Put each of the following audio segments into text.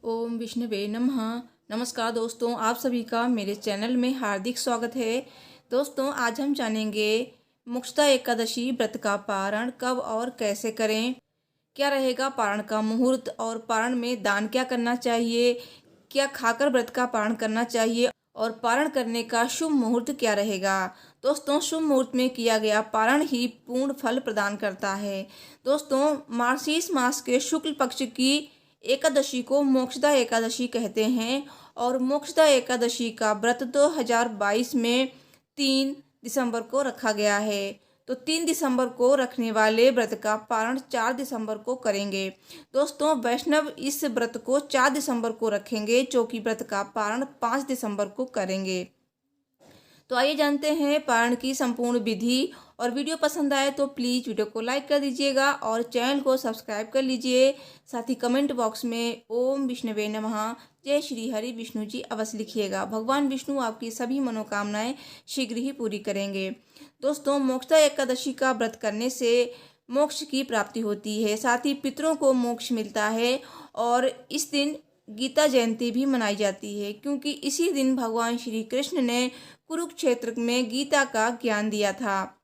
ओम विष्णुवे नमः। नमस्कार दोस्तों, आप सभी का मेरे चैनल में हार्दिक स्वागत है। दोस्तों, आज हम जानेंगे मोक्षदा एकादशी व्रत का पारण कब और कैसे करें, क्या रहेगा पारण का मुहूर्त और पारण में दान क्या करना चाहिए, क्या खाकर व्रत का पारण करना चाहिए और पारण करने का शुभ मुहूर्त क्या रहेगा। दोस्तों, शुभ मुहूर्त में किया गया पारण ही पूर्ण फल प्रदान करता है। दोस्तों, मार्गशीर्ष मास के शुक्ल पक्ष की एकादशी को मोक्षदा एकादशी कहते हैं और मोक्षदा एकादशी का व्रत 2022 में 3 दिसंबर को रखा गया है। तो 3 दिसंबर को रखने वाले व्रत का पारण 4 दिसंबर को करेंगे। दोस्तों, वैष्णव इस व्रत को 4 दिसंबर को रखेंगे, जो कि व्रत का पारण 5 दिसंबर को करेंगे। तो आइए जानते हैं पारण की संपूर्ण विधि। और वीडियो पसंद आए तो प्लीज़ वीडियो को लाइक कर दीजिएगा और चैनल को सब्सक्राइब कर लीजिए। साथ ही कमेंट बॉक्स में ओम विष्णुवे नमः, जय श्री हरि विष्णु जी अवश्य लिखिएगा। भगवान विष्णु आपकी सभी मनोकामनाएं शीघ्र ही पूरी करेंगे। दोस्तों, मोक्षदा एकादशी का व्रत करने से मोक्ष की प्राप्ति होती है, साथ ही पितरों को मोक्ष मिलता है। और इस दिन गीता जयंती भी मनाई जाती है, क्योंकि इसी दिन भगवान श्री कृष्ण ने कुरुक्षेत्र में गीता का ज्ञान दिया था।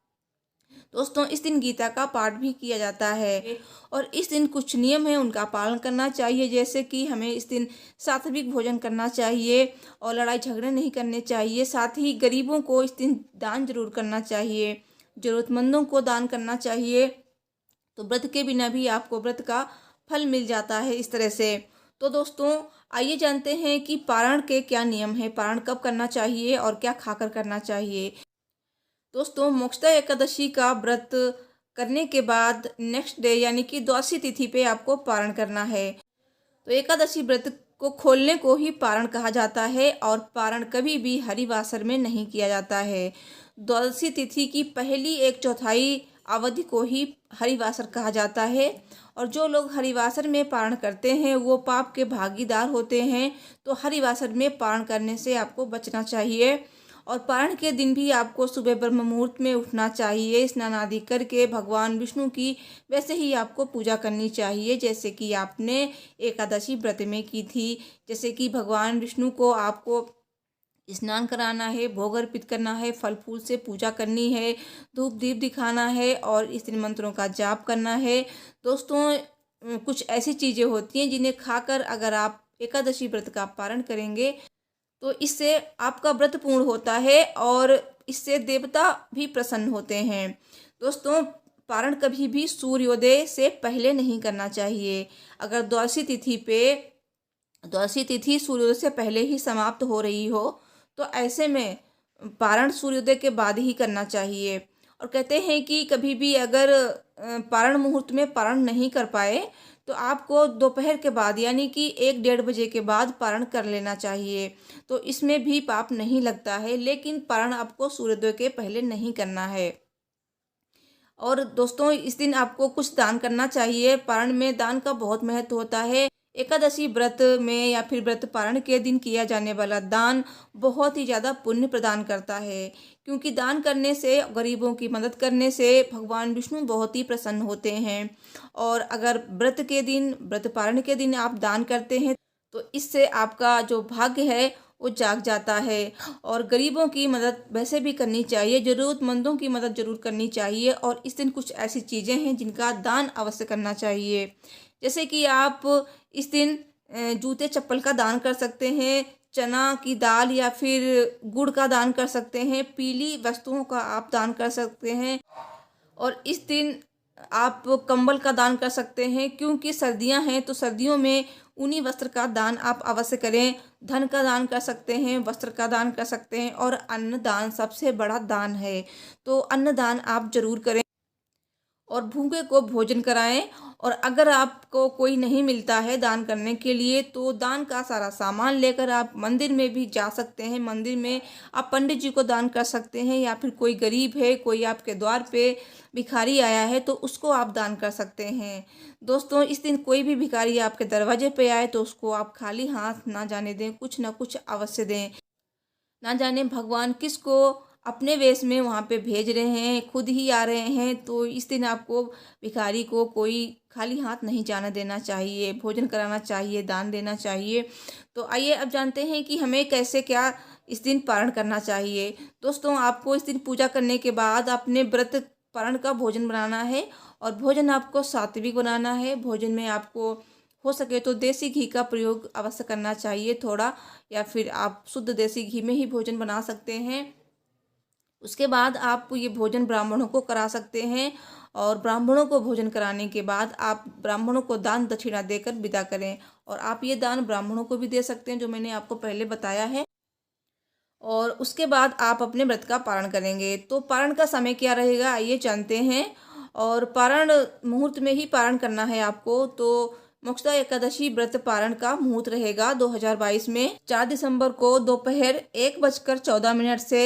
दोस्तों, इस दिन गीता का पाठ भी किया जाता है और इस दिन कुछ नियम है उनका पालन करना चाहिए, जैसे कि हमें इस दिन सात्विक भोजन करना चाहिए और लड़ाई झगड़े नहीं करने चाहिए। साथ ही गरीबों को इस दिन दान जरूर करना चाहिए, जरूरतमंदों को दान करना चाहिए। तो व्रत के बिना भी आपको व्रत का फल मिल जाता है इस तरह से। तो दोस्तों, आइए जानते हैं कि पारण के क्या नियम है, पारण कब करना चाहिए और क्या खाकर करना चाहिए। दोस्तों, मोक्षदा एकादशी का व्रत करने के बाद नेक्स्ट डे यानी कि द्वादशी तिथि पे आपको पारण करना है। तो एकादशी व्रत को खोलने को ही पारण कहा जाता है और पारण कभी भी हरिवासर में नहीं किया जाता है। द्वादशी तिथि की पहली 1/4 अवधि को ही हरिवासर कहा जाता है और जो लोग हरिवासर में पारण करते हैं वो पाप के भागीदार होते हैं। तो हरिवासर में पारण करने से आपको बचना चाहिए। और पारण के दिन भी आपको सुबह ब्रह्म मुहूर्त में उठना चाहिए, स्नान आदि करके भगवान विष्णु की वैसे ही आपको पूजा करनी चाहिए जैसे कि आपने एकादशी व्रत में की थी। जैसे कि भगवान विष्णु को आपको स्नान कराना है, भोग अर्पित करना है, फल फूल से पूजा करनी है, धूप दीप दिखाना है और इस दिन मंत्रों का जाप करना है। दोस्तों, कुछ ऐसी चीज़ें होती हैं जिन्हें खाकर अगर आप एकादशी व्रत का पारण करेंगे तो इससे आपका व्रत पूर्ण होता है और इससे देवता भी प्रसन्न होते हैं। दोस्तों, पारण कभी भी सूर्योदय से पहले नहीं करना चाहिए। अगर द्वादशी तिथि सूर्योदय से पहले ही समाप्त हो रही हो तो ऐसे में पारण सूर्योदय के बाद ही करना चाहिए। और कहते हैं कि कभी भी अगर पारण मुहूर्त में पारण नहीं कर पाए तो आपको दोपहर के बाद यानी कि 1-1:30 बजे के बाद पारण कर लेना चाहिए। तो इसमें भी पाप नहीं लगता है, लेकिन पारण आपको सूर्योदय के पहले नहीं करना है। और दोस्तों, इस दिन आपको कुछ दान करना चाहिए। पारण में दान का बहुत महत्व होता है। एकादशी व्रत में या फिर व्रत पारण के दिन किया जाने वाला दान बहुत ही ज़्यादा पुण्य प्रदान करता है, क्योंकि दान करने से, गरीबों की मदद करने से भगवान विष्णु बहुत ही प्रसन्न होते हैं। और अगर व्रत पारण के दिन आप दान करते हैं तो इससे आपका जो भाग्य है वो जाग जाता है। और गरीबों की मदद वैसे भी करनी चाहिए, ज़रूरतमंदों की मदद जरूर करनी चाहिए। और इस दिन कुछ ऐसी चीज़ें हैं जिनका दान अवश्य करना चाहिए, जैसे कि आप इस दिन जूते चप्पल का दान कर सकते हैं, चना की दाल या फिर गुड़ का दान कर सकते हैं, पीली वस्तुओं का आप दान कर सकते हैं। और इस दिन आप कंबल का दान कर सकते हैं, क्योंकि सर्दियां हैं तो सर्दियों में ऊनी वस्त्र का दान आप अवश्य करें। धन का दान कर सकते हैं, वस्त्र का दान कर सकते हैं और अन्न दान सबसे बड़ा दान है। तो अन्न दान आप जरूर करें और भूखे को भोजन कराएं। और अगर आपको कोई नहीं मिलता है दान करने के लिए तो दान का सारा सामान लेकर आप मंदिर में भी जा सकते हैं। मंदिर में आप पंडित जी को दान कर सकते हैं, या फिर कोई गरीब है, कोई आपके द्वार पे भिखारी आया है तो उसको आप दान कर सकते हैं। दोस्तों, इस दिन कोई भी भिखारी आपके दरवाजे पे आए तो उसको आप खाली हाथ ना जाने दें, कुछ ना कुछ अवश्य दें। ना जाने भगवान किसको अपने वेश में वहाँ पे भेज रहे हैं, खुद ही आ रहे हैं, तो इस दिन आपको भिखारी को कोई खाली हाथ नहीं जाना देना चाहिए, भोजन कराना चाहिए, दान देना चाहिए। तो आइए अब जानते हैं कि हमें कैसे क्या इस दिन पारण करना चाहिए। दोस्तों, आपको इस दिन पूजा करने के बाद अपने व्रत पारण का भोजन बनाना है और भोजन आपको सात्विक बनाना है। भोजन में आपको हो सके तो देसी घी का प्रयोग अवश्य करना चाहिए थोड़ा, या फिर आप शुद्ध देसी घी में ही भोजन बना सकते हैं। उसके बाद आप ये भोजन ब्राह्मणों को करा सकते हैं और ब्राह्मणों को भोजन कराने के बाद आप ब्राह्मणों को दान दक्षिणा देकर विदा करें। और आप ये दान ब्राह्मणों को भी दे सकते हैं, जो मैंने आपको पहले बताया है। और उसके बाद आप अपने व्रत का पारण करेंगे। तो पारण का समय क्या रहेगा, आइए जानते हैं। और पारण मुहूर्त में ही पारण करना है आपको। तो मोक्षदा एकादशी व्रत पारण का मुहूर्त रहेगा 2022 में 4 दिसंबर को दोपहर 1:14 से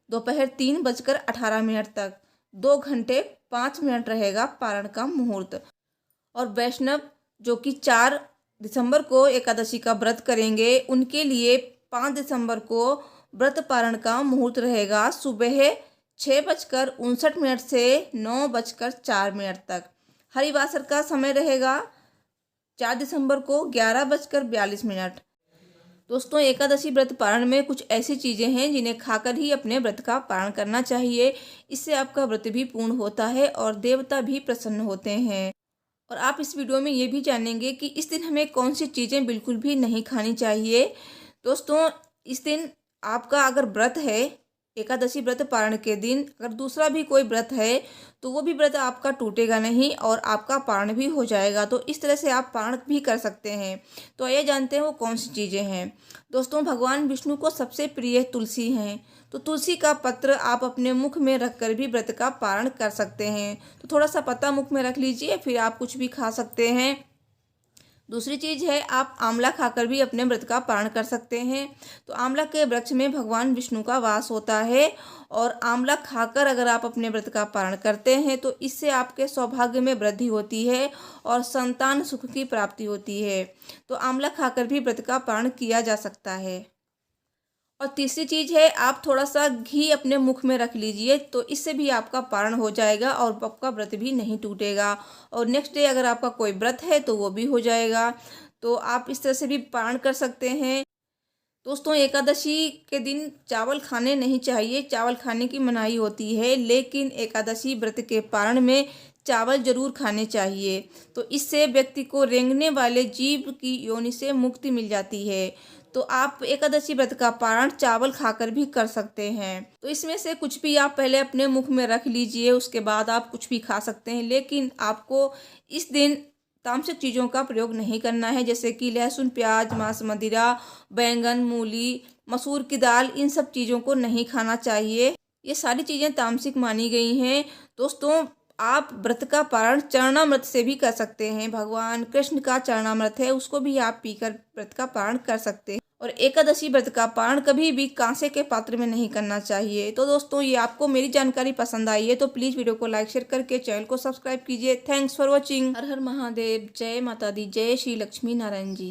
दोपहर 3:18 तक 2 घंटे 5 मिनट रहेगा पारण का मुहूर्त। और वैष्णव जो कि 4 दिसंबर को एकादशी का व्रत करेंगे, उनके लिए 5 दिसंबर को व्रत पारण का मुहूर्त रहेगा सुबह 6:59 से 9:04 तक। हरिवासर का समय रहेगा 4 दिसंबर को 11:42। दोस्तों, एकादशी व्रत पारण में कुछ ऐसी चीज़ें हैं जिन्हें खाकर ही अपने व्रत का पारण करना चाहिए। इससे आपका व्रत भी पूर्ण होता है और देवता भी प्रसन्न होते हैं। और आप इस वीडियो में ये भी जानेंगे कि इस दिन हमें कौन सी चीज़ें बिल्कुल भी नहीं खानी चाहिए। दोस्तों, इस दिन आपका अगर व्रत है, एकादशी व्रत पारण के दिन अगर दूसरा भी कोई व्रत है, तो वो भी व्रत आपका टूटेगा नहीं और आपका पारण भी हो जाएगा। तो इस तरह से आप पारण भी कर सकते हैं। तो आइए जानते हैं वो कौन सी चीज़ें हैं। दोस्तों, भगवान विष्णु को सबसे प्रिय तुलसी हैं। तो तुलसी का पत्र आप अपने मुख में रखकर भी व्रत का पारण कर सकते हैं। तो थोड़ा सा पत्ता मुख में रख लीजिए, फिर आप कुछ भी खा सकते हैं। दूसरी चीज़ है, आप आंवला खाकर भी अपने व्रत का पारण कर सकते हैं। तो आंवला के वृक्ष में भगवान विष्णु का वास होता है और आंवला खाकर अगर आप अपने व्रत का पारण करते हैं तो इससे आपके सौभाग्य में वृद्धि होती है और संतान सुख की प्राप्ति होती है। तो आंवला खाकर भी व्रत का पारण किया जा सकता है। और तीसरी चीज़ है, आप थोड़ा सा घी अपने मुख में रख लीजिए, तो इससे भी आपका पारण हो जाएगा और आपका व्रत भी नहीं टूटेगा। और नेक्स्ट डे अगर आपका कोई व्रत है तो वो भी हो जाएगा। तो आप इस तरह से भी पारण कर सकते हैं। दोस्तों, एकादशी के दिन चावल खाने नहीं चाहिए, चावल खाने की मनाही होती है, लेकिन एकादशी व्रत के पारण में चावल जरूर खाने चाहिए। तो इससे व्यक्ति को रेंगने वाले जीव की योनि से मुक्ति मिल जाती है। तो आप एकादशी व्रत का पारण चावल खाकर भी कर सकते हैं। तो इसमें से कुछ भी आप पहले अपने मुख में रख लीजिए, उसके बाद आप कुछ भी खा सकते हैं। लेकिन आपको इस दिन तामसिक चीज़ों का प्रयोग नहीं करना है, जैसे कि लहसुन, प्याज, मांस, मदिरा, बैंगन, मूली, मसूर की दाल, इन सब चीज़ों को नहीं खाना चाहिए। ये सारी चीज़ें तामसिक मानी गई हैं। दोस्तों, आप व्रत का पारण चरणामृत से भी कर सकते हैं। भगवान कृष्ण का चरणामृत है, उसको भी आप पीकर व्रत का पारण कर सकते हैं। और एकादशी व्रत का पारण कभी भी कांसे के पात्र में नहीं करना चाहिए। तो दोस्तों, ये आपको मेरी जानकारी पसंद आई है तो प्लीज़ वीडियो को लाइक शेयर करके चैनल को सब्सक्राइब कीजिए। Thanks for watching. हर हर महादेव। जय माता दी। जय श्री लक्ष्मी नारायण जी।